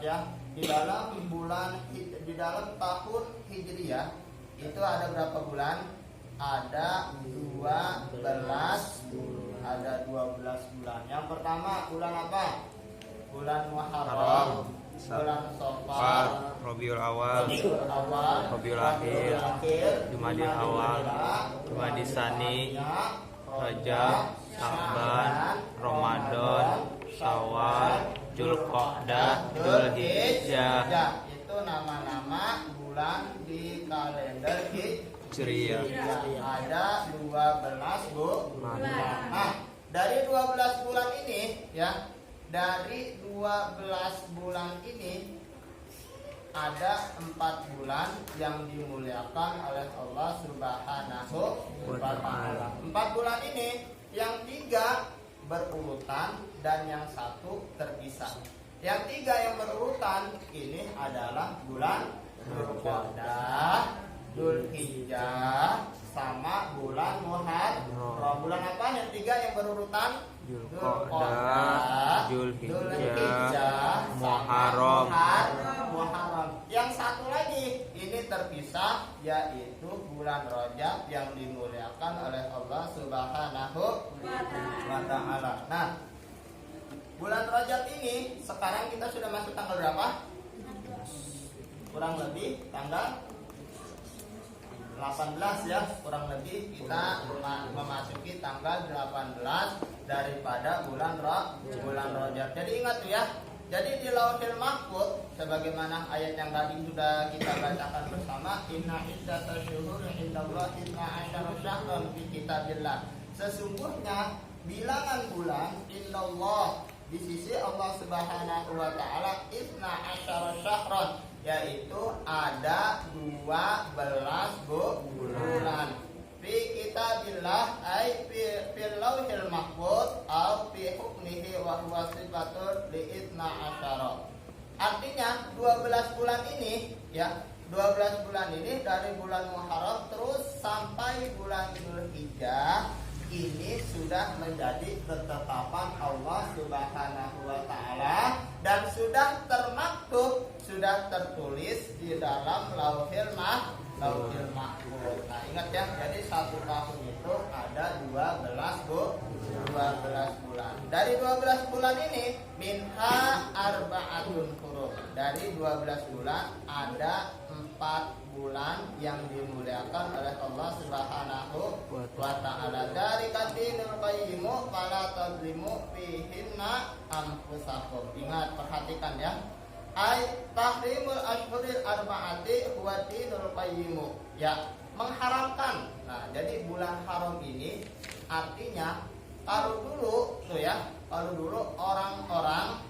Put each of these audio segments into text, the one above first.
ya, di dalam tahun Hijriah itu ada berapa bulan? Ada 12 bulan. Yang pertama bulan apa? Bulan Muharram, bulan Safar, Rabiul Awal, Rabiul Akhir, Jumadil Awal, Jumadil Tsani, Rajab, Sya'ban, Ramadan, Syawal, Dzulqa'dah, Dzulhijjah. Itu nama-nama bulan di kalender Hijriah. Ada 12 bulan. Nah, dari 12 bulan ini ya, dari 12 bulan ini ada 4 bulan yang dimuliakan oleh Allah Subhanahu wa Ta'ala. 4 bulan ini yang 3 berurutan dan yang 1 terpisah. Yang 3 yang berurutan ini adalah bulan Dzulqa'dah, Dzulhijjah, sama bulan Muharram. Bulan apa yang 3 yang berurutan? Dzulqa'dah, Dzulhijjah, Muharram. Yang 1 lagi ini terpisah, yaitu bulan Rajab yang dimuliakan oleh Allah Subhanahu wa Ta'ala. Nah, bulan Rajab ini sekarang kita sudah masuk tanggal berapa? Kurang lebih tanggal 18 ya, kurang lebih kita memasuki tanggal 18 daripada bulan Rajab. Jadi ingat tuh ya. Jadi di Lauhil Mahfuz sebagaimana ayat yang tadi sudah kita bacakan bersama, inna iddatash syuhuri indallahi 12 syahran fi kitabillah. Sesungguhnya bilangan bulan indallah di sisi Allah Subhanahu wa Ta'ala 12 syahran, yaitu ada 12 bulan. Fi kitabillah ay fil lauhil mahfuz au fi hukmihi wa huwa sifatul li 12. Artinya 12 bulan ini ya, 12 bulan ini dari bulan Muharram terus sampai bulan Dzulhijjah ini sudah menjadi ketetapan Allah Subhanahu wa Ta'ala dan sudah termaktub, sudah tertulis di dalam Lauhil Mahfuz. Nah, ingat ya, jadi 1 tahun itu ada 12 bulan. Dari 12 bulan ini minha arba'atun hurum. Dari 12 bulan ada 4 bulan yang dimuliakan oleh Allah Subhanahu wa Ta'ala. Dari katinul qayyimu fala tadlimu fihinna anfusakum. Ingat, perhatikan ya. Ay tahrimul ashhuril arba'ati huwa dinul qayyimu. Ya, mengharamkan. Nah, jadi bulan haram ini artinya kalau dulu tuh ya, kalau dulu orang-orang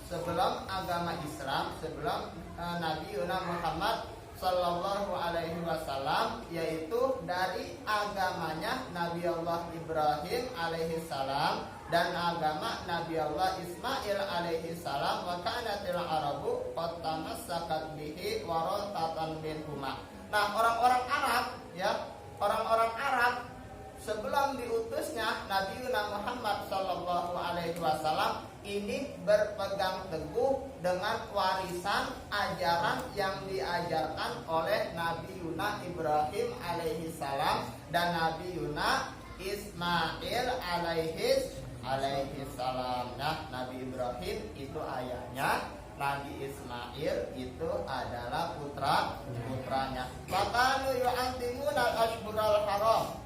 sebelum agama Islam, sebelum Nabi Muhammad Sallallahu Alaihi Wasallam, yaitu dari agamanya Nabi Allah Ibrahim alaihi salam dan agama Nabi Allah Ismail alaihi salam, wa kanatil arabu qad tamassakat bihi waratatan minhuma. Nah, orang-orang Arab ya, orang-orang Arab sebelum diutusnya Nabi Muhammad Sallallahu Alaihi Wasallam ini berpegang teguh dengan warisan ajaran yang diajarkan oleh Nabi Ibrahim alaihi salam dan Nabi Ismail alaihi salam. Nah, Nabi Ibrahim itu ayahnya, Nabi Ismail itu adalah putranya. Fakanu yu'antimunal ashhural haram.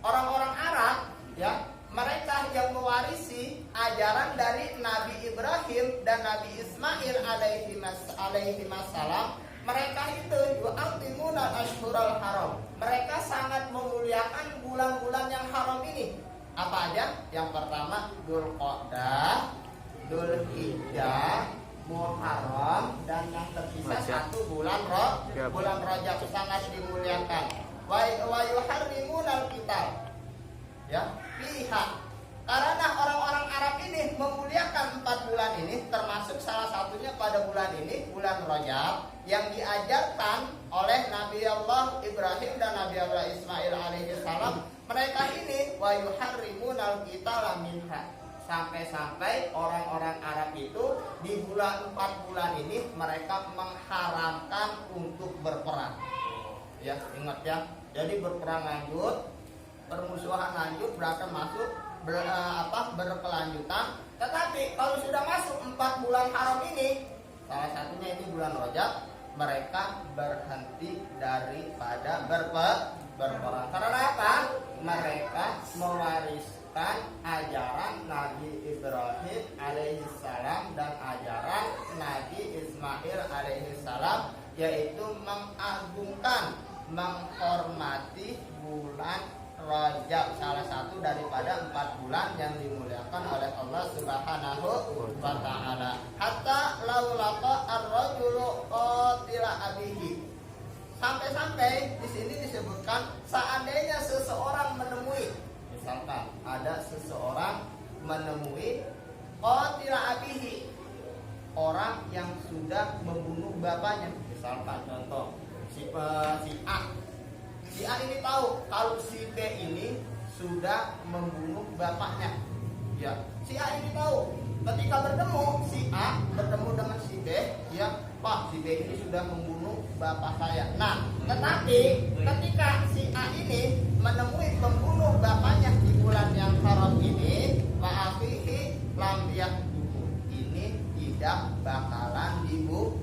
Orang-orang Arab ya, mereka yang mewarisi ajaran dari Nabi Ibrahim dan Nabi Ismail alaihi salam, mereka itu yu'antimunal ashhural haram. Mereka sangat memuliakan bulan-bulan yang haram ini. Apa aja? Yang pertama Dzulqa'dah, Dzulhijjah, Muharram, dan yang terpisah 1 bulan Rajab sangat dimuliakan. Wa yuharrimunal qital. Ya, pihak. Karena orang-orang Arab ini memuliakan 4 bulan ini, termasuk salah satunya pada bulan ini, bulan Rajab, yang diajarkan oleh Nabi Allah Ibrahim dan Nabi Allah Ismail alaihi salam. Mereka ini wa yuharrimunal qitala minha. sampai-sampai orang-orang Arab itu di bulan 4 bulan ini mereka mengharamkan untuk berperang. Ya, ingat ya. Jadi berperang lanjut, permusuhan lanjut, berantem masuk, berkelanjutan. Tetapi kalau sudah masuk 4 bulan haram ini, salah satunya ini bulan Rajab, mereka berhenti daripada berperang. Karena apa? Mereka mewariskan ajaran Nabi Ibrahim alaihissalam dan ajaran Nabi Ismail alaihissalam, yaitu mengagungkan, menghormati bulan Rajab, salah satu daripada 4 bulan yang dimuliakan oleh Allah Subhanahu wa taala. Hatta laulaqa ar-rajulu qatila abihi. Sampai-sampai di sini disebutkan seandainya seseorang menemui, misalkan ada seseorang menemui qatila abihi, orang yang sudah membunuh bapaknya. Misalkan contoh si A. Si A ini tahu kalau si B ini sudah membunuh bapaknya. Ya, si A ini tahu. Ketika bertemu si A bertemu dengan si B, ya, Pak, si B ini sudah membunuh bapak saya. Nah, tetapi ketika si A ini menemui pembunuh bapaknya di bulan yang haram ini, ma'afihi lam yakduhu, ini tidak bakalan dibunuh.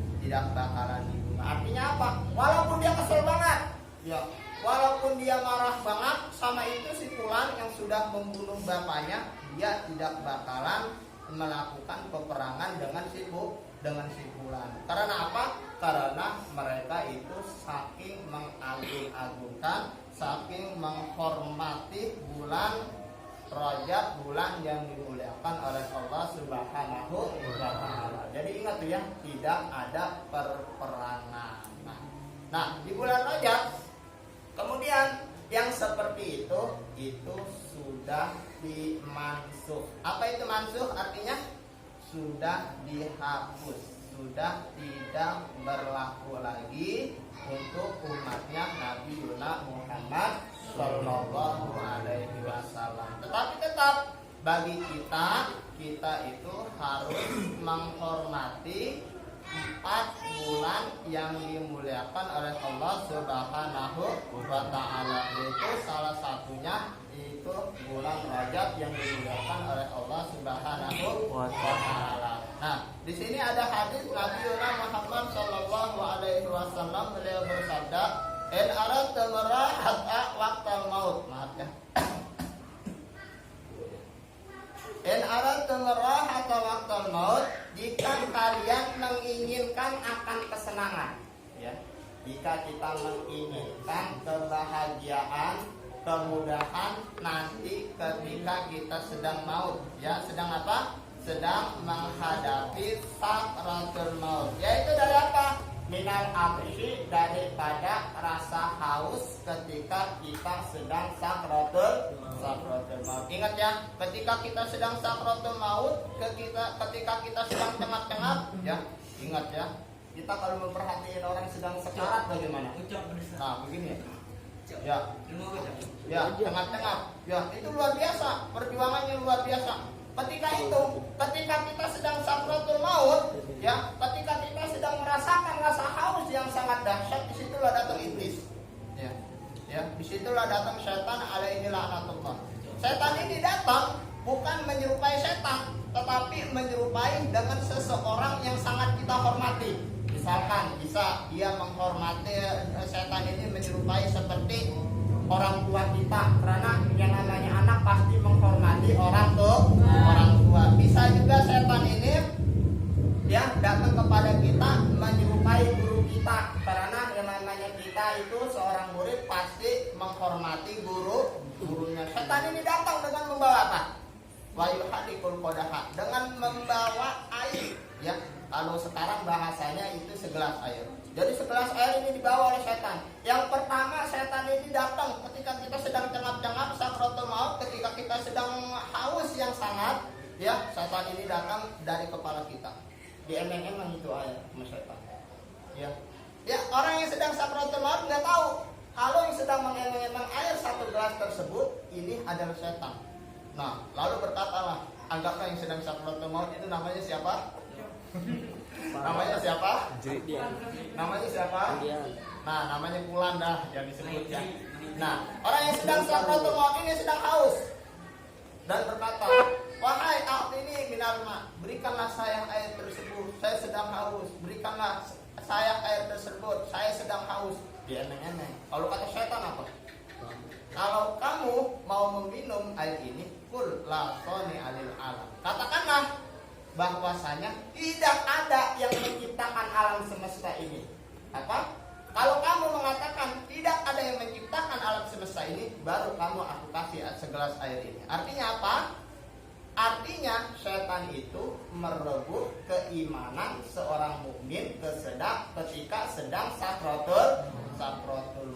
Artinya apa? Walaupun dia kesel banget, ya, walaupun dia marah banget sama itu si fulan yang sudah membunuh bapaknya, dia tidak bakalan melakukan peperangan dengan si fulan. Karena apa? Karena mereka itu saking mengagung-agungkan, saking menghormati bulan Rajab, bulan yang dimuliakan oleh Allah Subhanahu wa taala. Jadi ingat tuh ya, tidak ada perperangan. Nah, di bulan Rajab kemudian yang seperti itu sudah dimansuh. Apa itu mansuh? Artinya sudah dihapus, sudah tidak berlaku lagi untuk umatnya Nabi Muhammad Sallallahu Alaihi Wasallam. Tetapi tetap bagi kita itu harus menghormati 4 bulan yang dimuliakan oleh Allah Subhanahu wa taala. Yaitu salah satunya itu bulan Rajab yang dimuliakan oleh Allah Subhanahu wa taala. Nah, di sini ada hadis Nabi Muhammad sallallahu alaihi wasallam, beliau bersabda, "In aradtum rahata waqtal maut." Maaf ya. In aradtum rahata waqtal maut, jika kalian menginginkan akan kesenangan, ya. Jika kita menginginkan kebahagiaan, kemudahan nanti ketika kita sedang maut, ya, sedang apa? Sedang menghadapi sakratul maut. Yaitu dari apa? Minal abshi, daripada rasa haus ketika kita sedang sakratul maut. Ingat ya, ketika kita sedang sakratul maut, ketika kita sedang tengah-tengah, ya, ingat ya. Kita kalau memperhatikan orang sedang sekarat bagaimana? Nah, begini ya. Ya, tengah-tengah. Ya, itu luar biasa, perjuangannya luar biasa. Ketika kita sedang sakratul maut, ya, ketika kita sedang merasakan rasa haus yang sangat dahsyat, disitulah datang iblis. Ya. Ya, disitulah datang setan alaihi laknatullah. Setan ini datang bukan menyerupai setan, tetapi menyerupai dengan seseorang yang sangat kita hormati. Misalkan bisa dia menghormati, setan ini menyerupai seperti orang tua kita, karena yang namanya anak pasti menghormati orang tua. Bisa juga setan ini dia datang kepada kita menyerupai guru kita, karena yang namanya kita itu seorang murid pasti menghormati gurunya. Setan ini datang dengan membawa apa? Wayuhadikul qadaha, dengan membawa air, ya. Kalau sekarang bahasanya itu segelas air. Jadi segelas air ini dibawa oleh setan. Yang pertama, setan ini datang ketika kita sedang cengap-cengap sakratul maut, ketika kita sedang haus yang sangat, ya, setan ini datang dari kepala kita. Di emeng-emeng itu air sama setan. Ya. Ya, orang yang sedang sakratul maut nggak tahu kalau yang sedang mengemeng-emeng air satu gelas tersebut ini adalah setan. Nah, lalu berkatalah anggaplah yang sedang sakratul maut itu namanya siapa? Namanya siapa? Namanya siapa? Nah, namanya Pulan dah yang disebut ya. Nah, orang yang sedang sakratul maut ini sedang haus dan berkata, wahai ini minal ma, berikanlah saya air tersebut, saya sedang haus. Berikanlah saya air tersebut, saya sedang haus. Dia eneng-eneng. Kalau kata setan apa? Kalau kamu mau meminum air ini, kul la soni alil alam. Katakanlah bahwasanya tidak ada yang menciptakan alam semesta ini. Apa? Kalau kamu mengatakan tidak ada yang menciptakan alam semesta ini, baru kamu aku kasih segelas air ini. Artinya apa? Artinya setan itu merebut keimanan seorang mukmin ketika sedang sakratul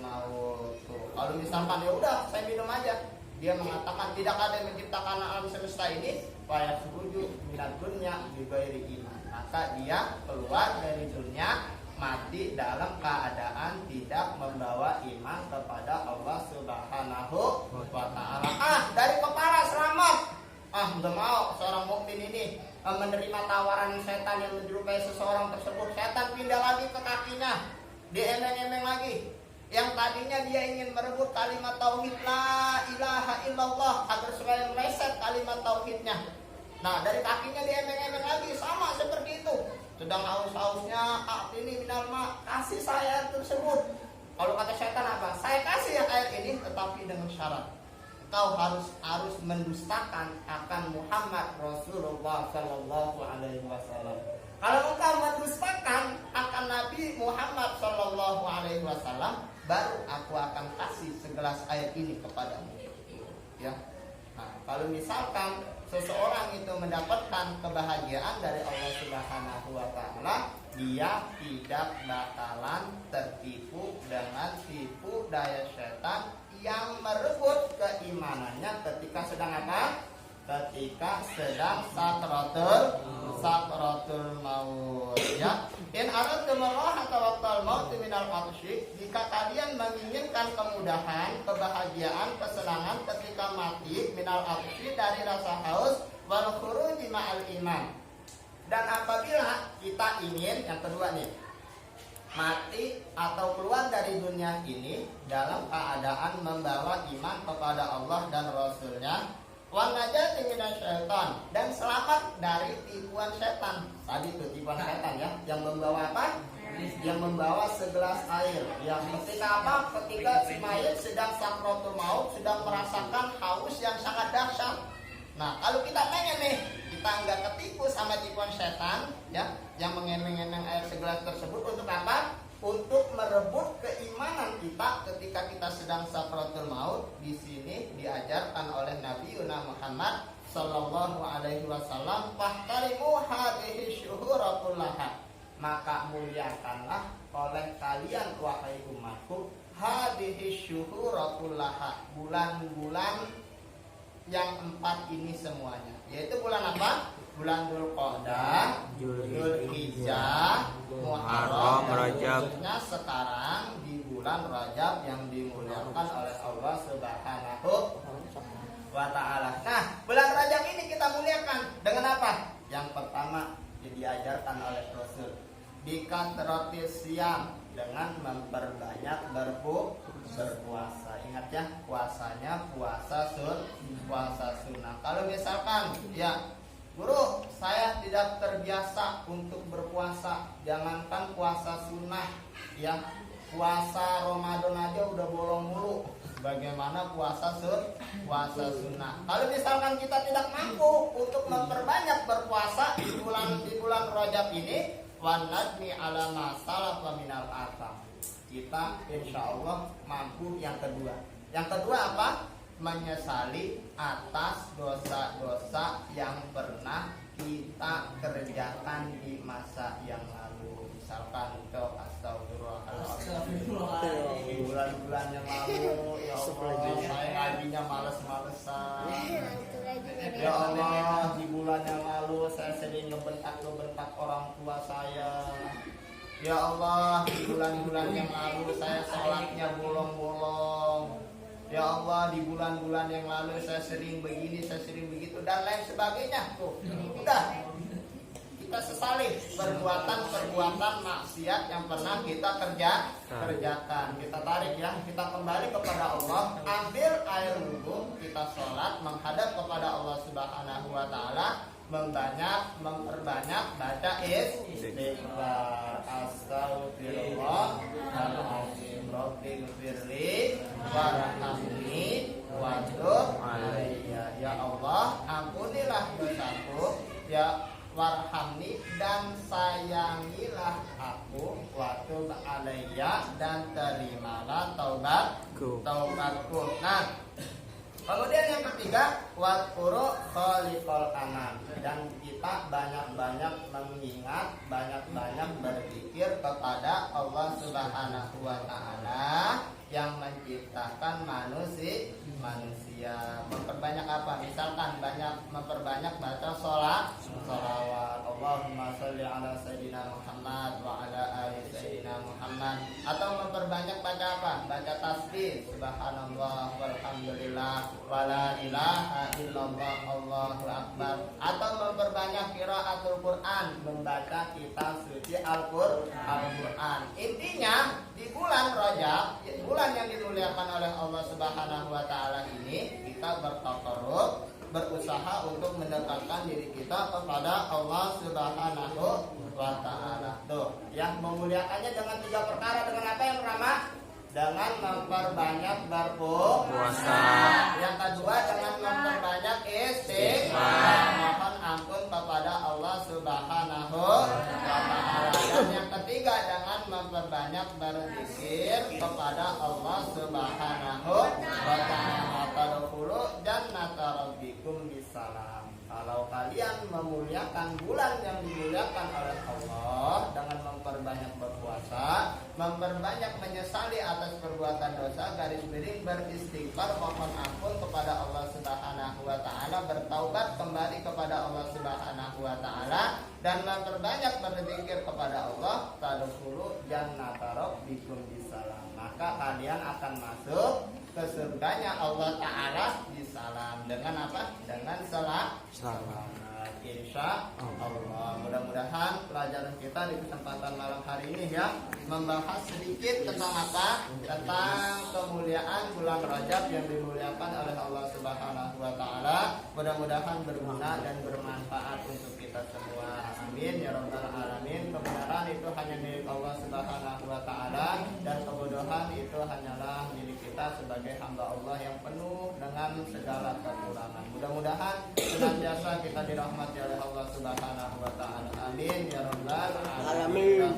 maut. Kalau misalkan ya udah saya minum aja, dia mengatakan tidak ada yang menciptakan alam semesta ini, faya suju minat dunya bi ghairi iman. Maka dia keluar dari dunia mati dalam keadaan tidak membawa iman kepada Allah Subhanahu wa taala. Dari kepala selamat. Udah mau seorang mukmin ini menerima tawaran setan yang menyerupai seseorang tersebut. Setan pindah lagi ke kakinya, diemeng-emeng lagi. Yang tadinya dia ingin merebut kalimat tauhid la ilaha illallah agar supaya meleset kalimat tauhidnya. Nah, dari kakinya diemeng-emeng lagi, sama seperti itu. Sedang haus-hausnya, ini minal ma, kasih saya tersebut. Kalau kata setan apa? Saya kasih air ini, tetapi dengan syarat. Kau harus mendustakan akan Muhammad Rasulullah Sallallahu Alaihi Wasallam. Kalau engkau mendustakan akan Nabi Muhammad Sallallahu Alaihi Wasallam, baru aku akan kasih segelas air ini kepadamu. Ya. Nah, kalau misalkan seseorang itu mendapatkan kebahagiaan dari Allah Subhanahu Wa Taala, dia tidak bakalan tertipu dengan tipu daya setan yang merebut keimanannya ketika sedang apa? Ketika sedang sakratul maut. Ya, in aradtum Allah tawakkal maut minal arsy, jika kalian menginginkan kemudahan, kebahagiaan, kesenangan ketika mati minal arsy dari rasa haus wal khuruj ma'al iman. Dan apabila kita ingin yang kedua nih, mati atau keluar dari dunia ini dalam keadaan membawa iman kepada Allah dan Rasulnya, wan najati minasyaitan, dan selamat dari tipuan setan. Tadi itu tipuan setan ya, yang membawa apa? Yang membawa segelas air. Yang ketika apa? Ketika si mayit sedang sakratul maut, sedang merasakan haus yang sangat dahsyat. Nah, kalau kita pengen nih, kita nggak ketipu sama tipuan setan, ya, yang mengemeng-emeng air segelas tersebut untuk apa? Untuk merebut keimanan kita ketika kita sedang sakratul maut. Di sini diajarkan oleh Nabi Muhammad Sallallahu Alaihi Wasallam, fahtarimu hadhihi syuhura kullaha, maka muliakanlah oleh kalian wahai umatku hadhihi syuhura kullaha, bulan-bulan yang 4 ini semuanya, yaitu bulan apa? Bulan Dzulqa'dah, Dzulhijjah, Muharram, Rajab. Khususnya sekarang di bulan Rajab yang dimuliakan oleh Allah Subhanahu wa taala. Nah, bulan Rajab ini kita muliakan dengan apa? Yang pertama diajarkan oleh Rasul, dikathratis siyam, dengan memperbanyak berpuasa. Ingat ya, puasanya puasa sunnah. Kalau misalkan ya guru, saya tidak terbiasa untuk berpuasa, jangankan puasa sunnah, ya puasa Ramadan aja udah bolong mulu, bagaimana puasa sunnah? Kalau misalkan kita tidak mampu untuk memperbanyak berpuasa di bulan Rajab ini, wan nadmi ala ma salafa minal atham, kita insya Allah mampu. Yang kedua apa? Menyesali atas dosa-dosa yang pernah kita kerjakan di masa yang lalu. Misalkan untuk astagfirullahaladzim, di bulan-bulan yang lalu, ya Allah, saya ngajinya males-malesan. Ya Allah, di bulan yang lalu saya sering ngebentak orang tua saya. Ya Allah, di bulan-bulan yang lalu saya sholatnya bolong-bolong. Ya Allah, di bulan-bulan yang lalu saya sering begini, saya sering begitu dan lain sebagainya. Tuh, udah kita sesali perbuatan-perbuatan maksiat yang pernah kita kerjakan. Kita tarik ya, kita kembali kepada Allah, ambil air wudhu, kita sholat menghadap kepada Allah Subhanahu wa taala, memperbanyak baca istighfar. Astagfirullahaladzim Rabbil firli warhamni wa tub alayya. Ya Allah, ampunilah dosaku, ya warhamni, dan sayangilah aku, wa tub alayya, dan terimalah taubatku. Nah, kemudian yang ketiga, wadkuru khaliqal anam, dan kita banyak-banyak mengingat, banyak-banyak berzikir kepada Allah Subhanahu wa taala yang menciptakan manusia. Memperbanyak apa? Misalkan memperbanyak baca sholawat. Allahumma sholli ala sayyidina Muhammad wa ala ali sayyidina Muhammad. Atau memperbanyak baca apa? Baca tasbih, subhanallah walhamdulillah wa la ilaha illallah Allahu akbar. Atau memperbanyak qiraatul Quran, membaca kitab suci Al-Quran. Intinya di bulan Rajab, bulan yang dimuliakan oleh Allah Subhanahu wa taala ini, kita bertakarrub, berusaha untuk mendekatkan diri kita kepada Allah Subhanahu wa taala. Tuh, yang memuliakannya dengan 3 perkara. Dengan apa yang pertama? Dengan memperbanyak berpuasa. Yang kedua, dengan memperbanyak istighfar, mohon ampun kepada Allah Subhanahu wa taala. Dan yang ketiga, dengan memperbanyak berzikir kepada Allah Subhanahu wa taala. Tadkhulu jannata rabbikum bisalam. Kalau kalian memuliakan bulan yang dimuliakan oleh Allah dengan memperbanyak berpuasa, memperbanyak menyesali atas perbuatan dosa, garis miring beristighfar, mohon ampun kepada Allah Subhanahu wa taala, bertaubat kembali kepada Allah Subhanahu wa taala, dan memperbanyak berzikir kepada Allah, tadkhulu jannata rabbikum bisalam. Maka kalian akan masuk ke surganya Allah Ta'ala bisalam. Dengan apa? Dengan selamat. Insya Allah. Mudah-mudahan pelajaran kita di kesempatan malam hari ini ya, membahas sedikit tentang apa? Tentang kemuliaan bulan Rajab yang dimuliakan oleh Allah Subhanahu wa taala. Mudah-mudahan berguna dan bermanfaat untuk kita semua. Amin ya rabbal alamin. Kebenaran itu hanya milik Allah Subhanahu wa taala, dan kebodohan itu hanyalah milik kita sebagai hamba Allah yang penuh dengan segala kekurangan. Mudah-mudahan senantiasa kita dirahmati oleh Allah Subhanahu wa taala. Amin ya rabbal alamin.